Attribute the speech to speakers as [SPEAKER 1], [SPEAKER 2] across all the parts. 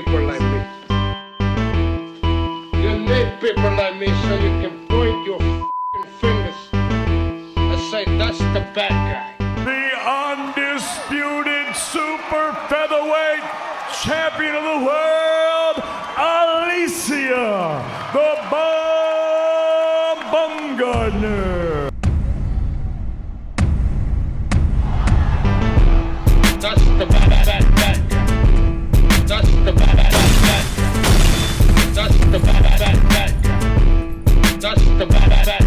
[SPEAKER 1] people like me. You need people like me so you can point your f***ing fingers and say, that's the bad guy.
[SPEAKER 2] The undisputed super featherweight champion of the world, Alicia, the Bumgarner.
[SPEAKER 1] That's the bad guy. That's the bad guy. That's the bad guy. That's the bad guy.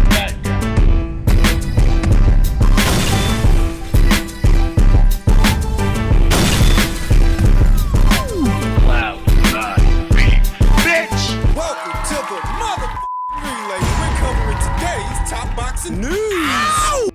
[SPEAKER 3] Welcome to the motherfucking relay. We're covering today's top boxing news.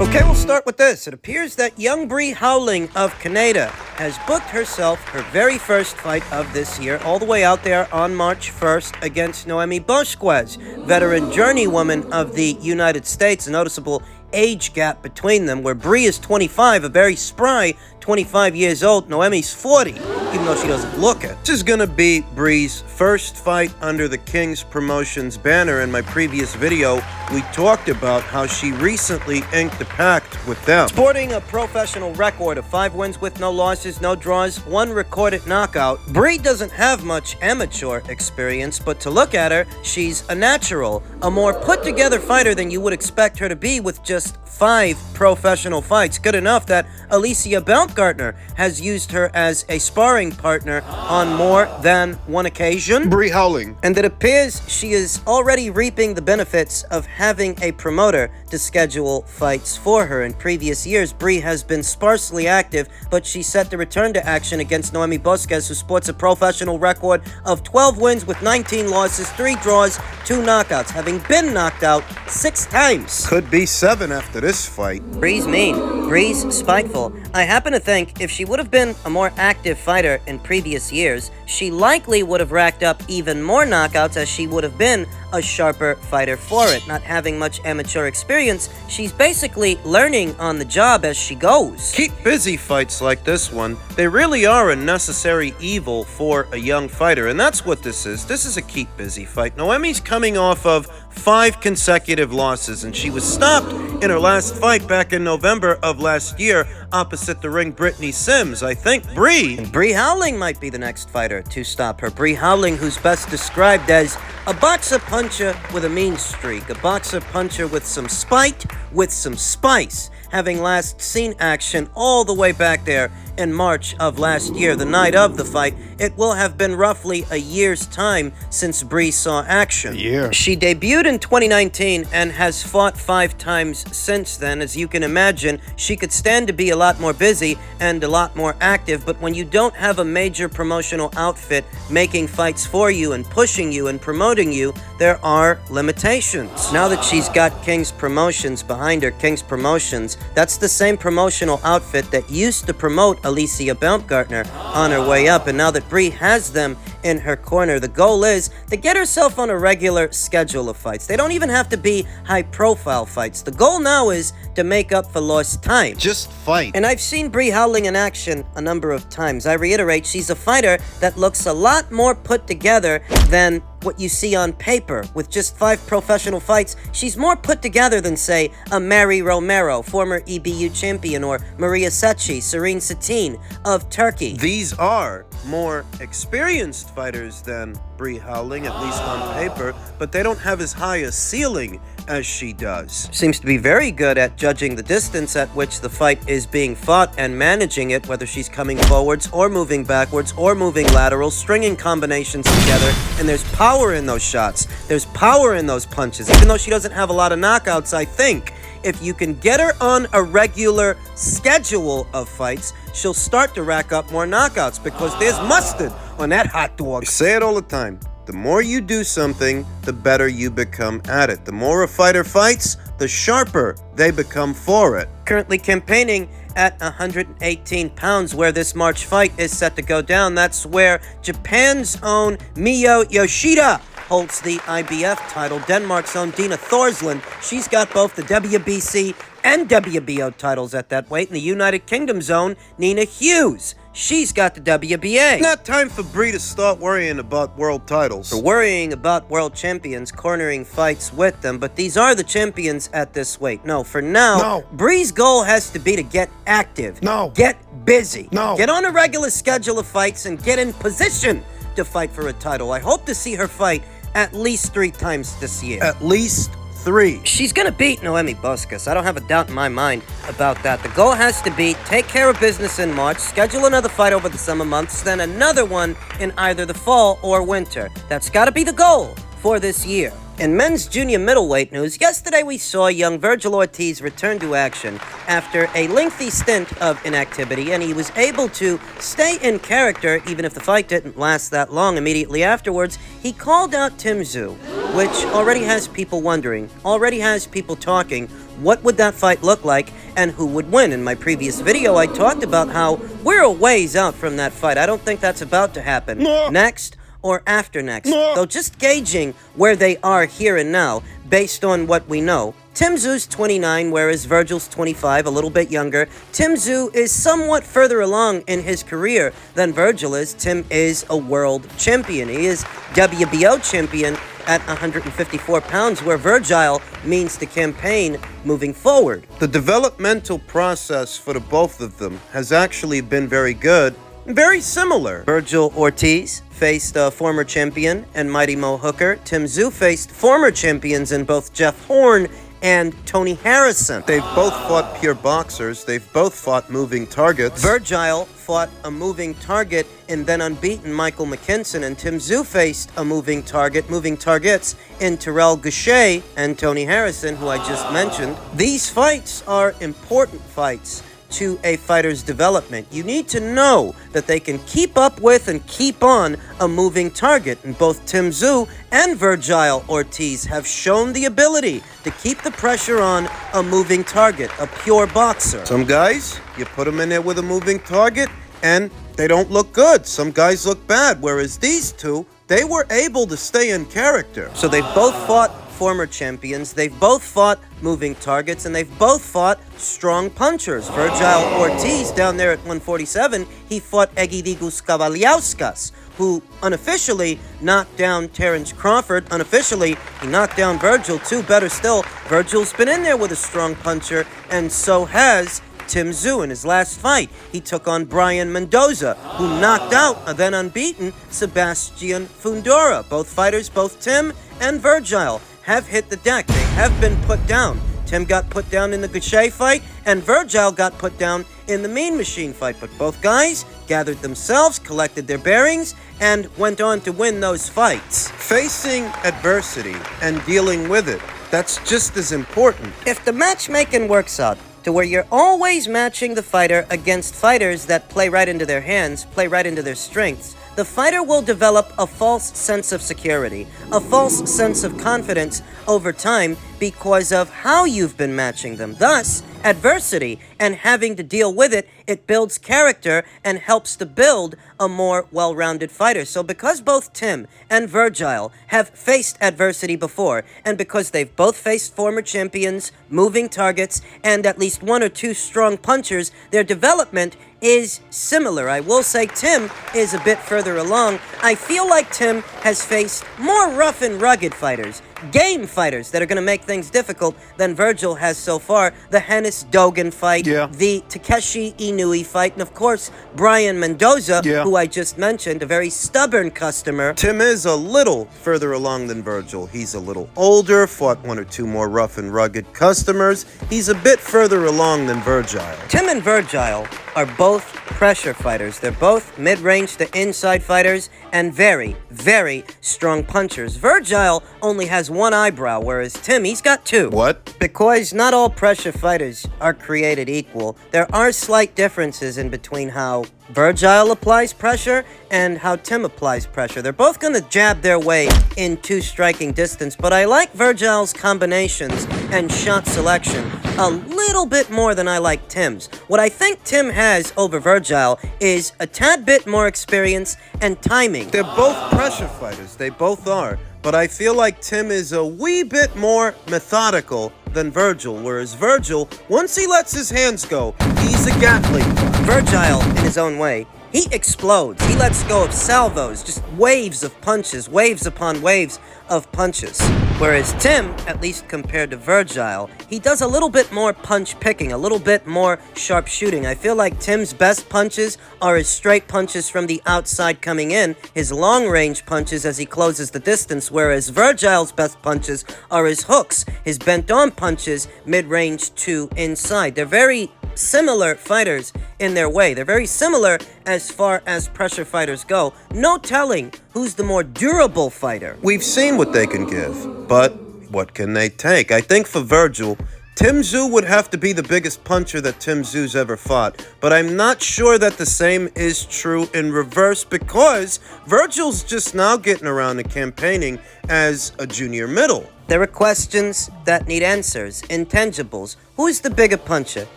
[SPEAKER 4] Okay, we'll start with this. It appears that young Bree Howling of Canada has booked herself her very first fight of this year, all the way out there on March 1st against Noemi Bosquez, veteran journeywoman of the United States. A noticeable age gap between them, where Bree is 25, a very spry 25 years old. Noemi's 40, even though she doesn't look it. This is gonna be Bree's first fight under the King's Promotions banner. In my previous video, we talked about how she recently inked a pact with them. Sporting a professional record of 5 wins with no losses, no draws, 1 recorded knockout, Bree doesn't have much amateur experience, but to look at her, she's a natural, a more put-together fighter than you would expect her to be with just 5 professional fights. Good enough that Alicia Baumgartner has used her as a sparring partner on more than one occasion.
[SPEAKER 5] Bree Howling.
[SPEAKER 4] And it appears she is already reaping the benefits of having a promoter to schedule fights for her. In previous years, Bree has been sparsely active, but she's set to return to action against Noemi Bosquez, who sports a professional record of 12 wins with 19 losses, 3 draws, 2 knockouts, having been knocked out 6 times.
[SPEAKER 5] Could be 7 after this fight.
[SPEAKER 4] Bree's mean. Bree's spiteful. I happen to think if she would have been a more active fighter in previous years, she likely would have racked up even more knockouts, as she would have been a sharper fighter for it. Not having much amateur experience, she's basically learning on the job as she goes.
[SPEAKER 5] Keep busy fights like this one. They really are a necessary evil for a young fighter, and that's what this is. This is a keep busy fight. Noemi's coming off of 5 consecutive losses, and she was stopped in her last fight back in November of last year opposite the ring Brittany Sims. I think Bree
[SPEAKER 4] Howling might be the next fighter to stop her. Bree Howling, who's best described as a boxer puncher with a mean streak, a boxer puncher with some spite, with some spice, having last seen action all the way back there in March of last year, the night of the fight. It will have been roughly a year's time since Bree saw action. She debuted in 2019 and has fought 5 times since then. As you can imagine, she could stand to be a lot more busy and a lot more active, but when you don't have a major promotional outfit making fights for you and pushing you and promoting you, there are limitations. Now that she's got King's Promotions behind her, King's Promotions, that's the same promotional outfit that used to promote Alicia Baumgartner on her way up, and now that Bree has them in her corner, the goal is to get herself on a regular schedule of fights. They don't even have to be high-profile fights. The goal now is to make up for lost time.
[SPEAKER 5] just fight.
[SPEAKER 4] And I've seen Bree Howling in action a number of times. I reiterate, she's a fighter that looks a lot more put together than what you see on paper. With just 5 professional fights, she's more put together than, say, a Mary Romero, former EBU champion, or Maria Secchi, Serene Satine of Turkey.
[SPEAKER 5] These are more experienced fighters than Bree Howling, at least on paper, but they don't have as high a ceiling as she does.
[SPEAKER 4] Seems to be very good at judging the distance at which the fight is being fought and managing it, whether she's coming forwards or moving backwards or moving lateral, stringing combinations together, and there's power in those shots. There's power in those punches. Even though she doesn't have a lot of knockouts, I think if you can get her on a regular schedule of fights, she'll start to rack up more knockouts, because there's mustard on that hot dog.
[SPEAKER 5] I say it all the time. The more you do something, the better you become at it. The more a fighter fights, the sharper they become for it.
[SPEAKER 4] Currently campaigning at 118 pounds, where this March fight is set to go down. That's where Japan's own Miyo Yoshida holds the IBF title. Denmark's own Dina Thorsland, she's got both the WBC and WBO titles at that weight. In the United Kingdom zone, Nina Hughes. She's got the WBA.
[SPEAKER 5] Not time for Bree to start worrying about world titles.
[SPEAKER 4] For worrying about world champions, cornering fights with them, but these are the champions at this weight. No, for now,
[SPEAKER 3] No.
[SPEAKER 4] Bree's goal has to be to get active.
[SPEAKER 3] No.
[SPEAKER 4] Get busy.
[SPEAKER 3] No.
[SPEAKER 4] Get on a regular schedule of fights and get in position to fight for a title. I hope to see her fight at least 3 times this year.
[SPEAKER 5] At least 3.
[SPEAKER 4] She's gonna beat Noemi Bosquez. I don't have a doubt in my mind about that. The goal has to be take care of business in March, schedule another fight over the summer months, then another one in either the fall or winter. That's gotta be the goal for this year. In men's junior middleweight news, yesterday we saw young Vergil Ortiz return to action after a lengthy stint of inactivity, and he was able to stay in character even if the fight didn't last that long. Immediately afterwards, he called out Tszyu, which already has people wondering, already has people talking. What would that fight look like, and who would win? In my previous video, I talked about how we're a ways out from that fight. I don't think that's about to happen.
[SPEAKER 3] No.
[SPEAKER 4] Next or after next.
[SPEAKER 3] No.
[SPEAKER 4] Though just gauging where they are here and now, based on what we know. Tszyu's 29, whereas Vergil's 25, a little bit younger. Tszyu is somewhat further along in his career than Vergil is. Tim is a world champion. He is WBO champion at 154 pounds, where Vergil means to campaign moving forward.
[SPEAKER 5] The developmental process for the both of them has actually been very good, very similar.
[SPEAKER 4] Vergil Ortiz faced a former champion and Mighty Mo Hooker. Tszyu faced former champions in both Jeff Horn and Tony Harrison.
[SPEAKER 5] They've both fought pure boxers. They've both fought moving targets.
[SPEAKER 4] Vergil fought a moving target in then unbeaten Michael McKinson, and Tszyu faced a moving targets in Terrell Gaucher and Tony Harrison, who I just mentioned. These fights are important fights to a fighter's development. You need to know that they can keep up with and keep on a moving target, and both Tszyu and Vergil Ortiz have shown the ability to keep the pressure on a moving target, a pure boxer.
[SPEAKER 5] Some guys, you put them in there with a moving target, and they don't look good. Some guys look bad, whereas these two, they were able to stay in character.
[SPEAKER 4] So they've both fought former champions, they've both fought moving targets, and they've both fought strong punchers. Vergil Ortiz, down there at 147, he fought Egidigus Kavaliauskas, who unofficially knocked down Terrence Crawford. Unofficially, he knocked down Vergil too. Better still, Vergil's been in there with a strong puncher, and so has Tszyu. In his last fight, he took on Brian Mendoza, who knocked out a then unbeaten Sebastian Fundora. Both fighters, both Tim and Vergil, have hit the deck. They have been put down. Tim got put down in the Gaucher fight, and Vergil got put down in the Mean Machine fight. But both guys gathered themselves, collected their bearings, and went on to win those fights.
[SPEAKER 5] Facing adversity and dealing with it, that's just as important.
[SPEAKER 4] If the matchmaking works out to where you're always matching the fighter against fighters that play right into their hands, play right into their strengths, the fighter will develop a false sense of security, a false sense of confidence over time because of how you've been matching them. Thus, adversity and having to deal with it, it builds character and helps to build a more well-rounded fighter. So because both Tim and Vergil have faced adversity before, and because they've both faced former champions, moving targets, and at least 1 or 2 strong punchers, their development is similar. I will say Tim is a bit further along. I feel like Tim has faced more rough and rugged fighters, game fighters that are going to make things difficult than Vergil has so far. The Hennis Dogan fight, the Takeshi Inoue fight, and of course, Brian Mendoza, who I just mentioned, a very stubborn customer.
[SPEAKER 5] Tim is a little further along than Vergil. He's a little older, fought 1 or 2 more rough and rugged customers. He's a bit further along than Vergil.
[SPEAKER 4] Tim and Vergil are both pressure fighters. They're both mid-range to inside fighters and very, very strong punchers. Vergil only has 1 eyebrow, whereas Tim, he's got 2.
[SPEAKER 5] What?
[SPEAKER 4] Because not all pressure fighters are created equal. There are slight differences in between how Vergil applies pressure and how Tim applies pressure. They're both going to jab their way into striking distance, but I like Vergil's combinations and shot selection a little bit more than I like Tim's. What I think Tim has over Vergil is a tad bit more experience and timing.
[SPEAKER 5] They're both pressure fighters. They both are. but I feel like Tim is a wee bit more methodical than Vergil, whereas Vergil, once he lets his hands go, he's a Gatling.
[SPEAKER 4] Vergil, in his own way, he explodes. He lets go of salvos, just waves of punches, waves upon waves of punches. Whereas Tim, at least compared to Vergil, he does a little bit more punch picking, a little bit more sharp shooting. I feel like Tim's best punches are his straight punches from the outside coming in, his long range punches as he closes the distance, whereas Vergil's best punches are his hooks, his bent arm punches mid-range to inside. They're very similar fighters in their way. They're very similar as far as pressure fighters go. No telling who's the more durable fighter.
[SPEAKER 5] We've seen what they can give, but what can they take? I think for Vergil, Tszyu would have to be the biggest puncher that Tszyu's ever fought, but I'm not sure that the same is true in reverse because Vergil's just now getting around to campaigning as a junior middle.
[SPEAKER 4] There are questions that need answers, intangibles. Who's the bigger puncher?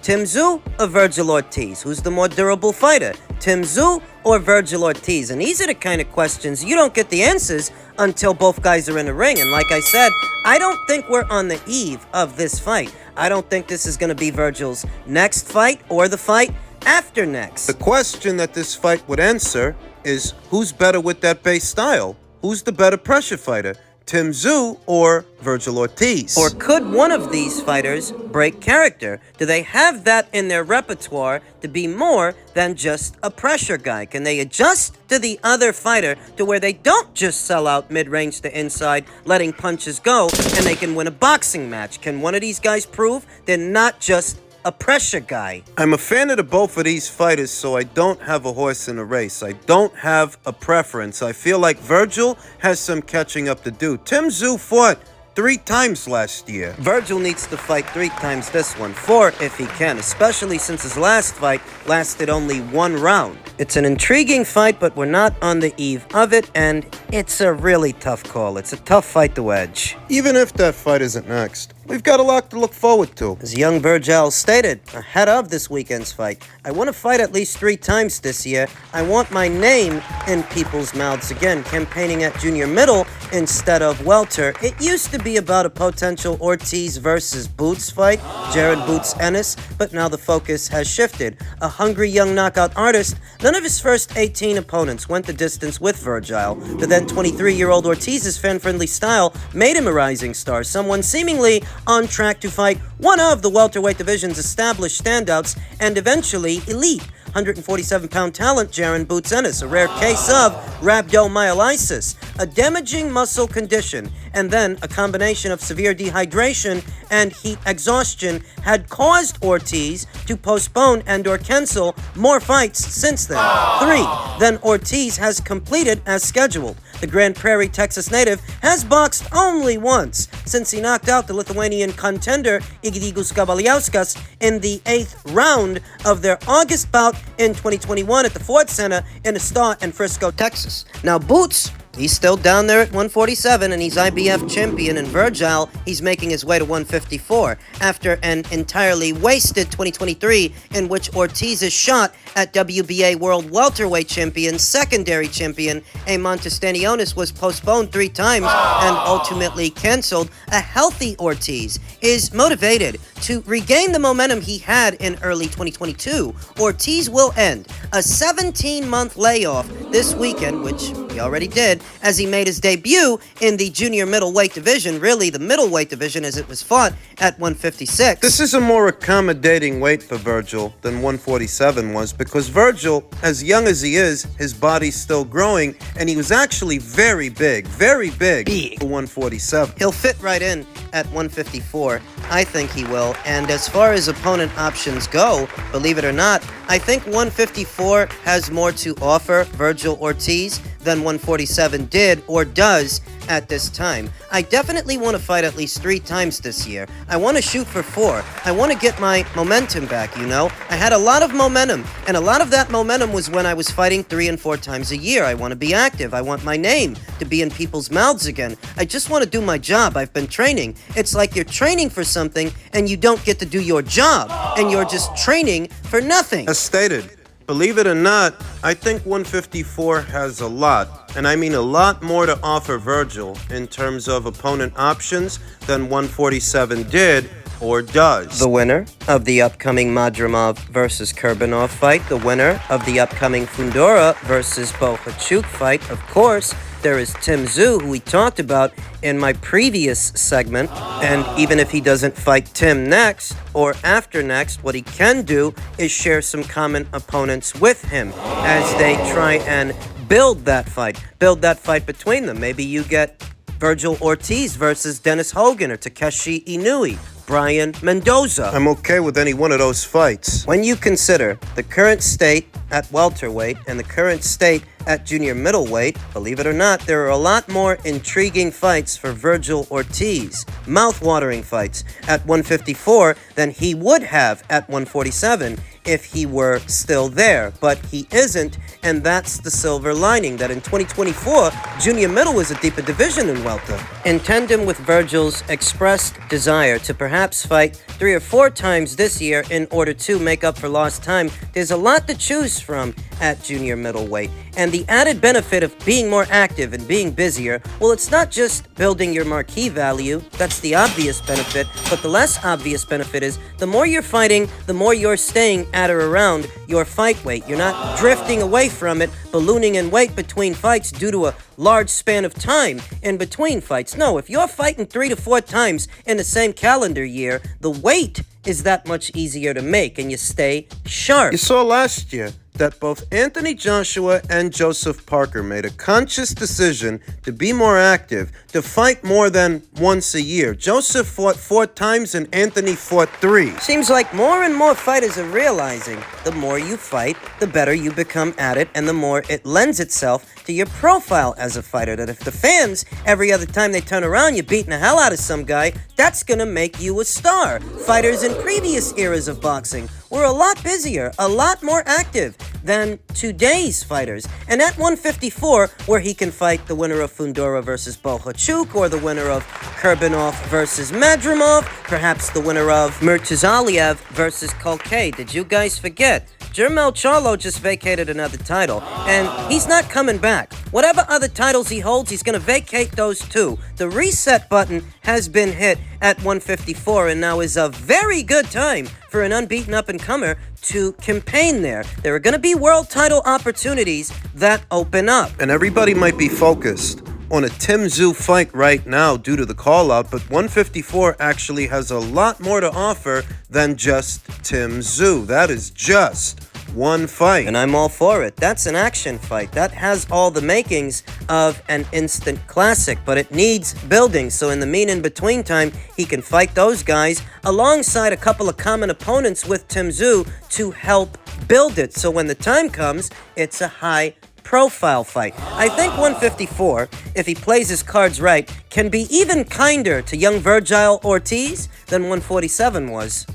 [SPEAKER 4] Tszyu or Vergil Ortiz? Who's the more durable fighter? Tszyu or Vergil Ortiz? And these are the kind of questions you don't get the answers until both guys are in the ring. And like I said, I don't think we're on the eve of this fight. I don't think this is going to be Vergil's next fight or the fight after next.
[SPEAKER 5] The question that this fight would answer is who's better with that base style? Who's the better pressure fighter? Tszyu or Vergil Ortiz?
[SPEAKER 4] Or could one of these fighters break character? Do they have that in their repertoire to be more than just a pressure guy? Can they adjust to the other fighter to where they don't just sell out mid-range to inside, letting punches go, and they can win a boxing match? Can one of these guys prove they're not just a pressure guy?
[SPEAKER 5] I'm a fan of the both of these fighters, so I don't have a horse in a race. I don't have a preference. I feel like Vergil has some catching up to do. Tszyu fought 3 times last year.
[SPEAKER 4] Vergil needs to fight 3 times this one, 4 if he can, especially since his last fight lasted only 1 round. It's an intriguing fight, but we're not on the eve of it, and it's a really tough call. It's a tough fight to edge.
[SPEAKER 5] Even if that fight isn't next, we've got a lot to look forward to.
[SPEAKER 4] As young Vergil stated ahead of this weekend's fight, I want to fight at least 3 times this year. I want my name in people's mouths again, campaigning at junior middle instead of welter. It used to be about a potential Ortiz versus Boots fight, Jared Boots Ennis, but now the focus has shifted. A hungry young knockout artist, none of his first 18 opponents went the distance with Vergil. The then 23-year-old Ortiz's fan-friendly style made him a rising star, someone seemingly on track to fight one of the welterweight division's established standouts and eventually elite 147-pound talent Jared Boots Ennis, a rare case of rhabdomyolysis, a damaging muscle condition, and then a combination of severe dehydration and heat exhaustion had caused Ortiz to postpone and/or cancel more fights since then. 3 then Ortiz has completed as scheduled. The Grand Prairie, Texas native has boxed only once since he knocked out the Lithuanian contender Egidijus Gabaliauskas in the 8th round of their August bout in 2021 at the Ford Center in Estar and Frisco, Texas. Now, Boots, he's still down there at 147, and he's IBF champion. And Vergil, he's making his way to 154 after an entirely wasted 2023 in which Ortiz's shot at WBA World Welterweight Champion, secondary champion, Montestanionis was postponed 3 times and ultimately canceled. A healthy Ortiz is motivated to regain the momentum he had in early 2022. Ortiz will end a 17-month layoff this weekend, which he already did, as he made his debut in the junior middleweight division, really the middleweight division as it was fought at 156.
[SPEAKER 5] This is a more accommodating weight for Vergil than 147 was because Vergil, as young as he is, his body's still growing, and he was actually very big for 147.
[SPEAKER 4] He'll fit right in at 154. I think he will. And as far as opponent options go, believe it or not, I think 154 has more to offer Vergil Ortiz than 147 did or does at this time. I definitely want to fight at least 3 times this year. I want to shoot for 4. I want to get my momentum back, you know? I had a lot of momentum, and a lot of that momentum was when I was fighting 3 and 4 times a year. I want to be active. I want my name to be in people's mouths again. I just want to do my job. I've been training. It's like you're training for something and you don't get to do your job, and you're just training for nothing.
[SPEAKER 5] As stated, Believe it or not, I think 154 has a lot, and I mean a lot more to offer Vergil in terms of opponent options than 147 did or does.
[SPEAKER 4] The winner of the upcoming Madrimov versus Kurbanov fight, the winner of the upcoming Fundora versus Bohachuk fight, of course, there is Tszyu, who we talked about in my previous segment, and even if he doesn't fight Tim next or after next, what he can do is share some common opponents with him as they try and build that fight between them. Maybe you get Vergil Ortiz versus Dennis Hogan or Takeshi Inoue, Brian Mendoza.
[SPEAKER 5] I'm okay with any one of those fights.
[SPEAKER 4] When you consider the current state at welterweight and the current state at junior middleweight, believe it or not, there are a lot more intriguing fights for Vergil Ortiz, mouth-watering fights at 154 than he would have at 147 if he were still there, but he isn't, and that's the silver lining, that in 2024, junior middle is a deeper division in welter. In tandem with Vergil's expressed desire to perhaps fight 3 or 4 times this year in order to make up for lost time, there's a lot to choose from at junior middleweight. And the added benefit of being more active and being busier, well, it's not just building your marquee value, that's the obvious benefit, but the less obvious benefit is the more you're fighting, the more you're staying at or around your fight weight. You're not drifting away from it, ballooning in weight between fights due to a large span of time in between fights. No, if you're fighting 3 to 4 times in the same calendar year, the weight is that much easier to make and you stay sharp.
[SPEAKER 5] You saw last year that both Anthony Joshua and Joseph Parker made a conscious decision to be more active, to fight more than once a year. Joseph fought 4 times and Anthony fought 3.
[SPEAKER 4] Seems like more and more fighters are realizing the more you fight, the better you become at it, and the more it lends itself to your profile as a fighter. That if the fans, every other time they turn around, you're beating the hell out of some guy, that's gonna make you a star. Fighters in previous eras of boxing were a lot busier, a lot more active than today's fighters. And at 154, where he can fight the winner of Fundora versus Bohachuk, or the winner of Kurbanov versus Madrimov, perhaps the winner of Murtazaliev versus Kolkay. Did you guys forget? Jermel Charlo just vacated another title, and he's not coming back. Whatever other titles he holds, he's going to vacate those too. The reset button has been hit at 154, and now is a very good time for an unbeaten up-and-comer to campaign there. There are going to be world title opportunities that open up.
[SPEAKER 5] And everybody might be focused on a Tszyu fight right now due to the call-out, but 154 actually has a lot more to offer than just Tszyu. That is just one fight.
[SPEAKER 4] And I'm all for it. That's an action fight. That has all the makings of an instant classic, but it needs building. So in the in-between time, he can fight those guys alongside a couple of common opponents with Tszyu to help build it. So when the time comes, it's a high-profile fight. I think 154, if he plays his cards right, can be even kinder to young Vergil Ortiz than 147 was.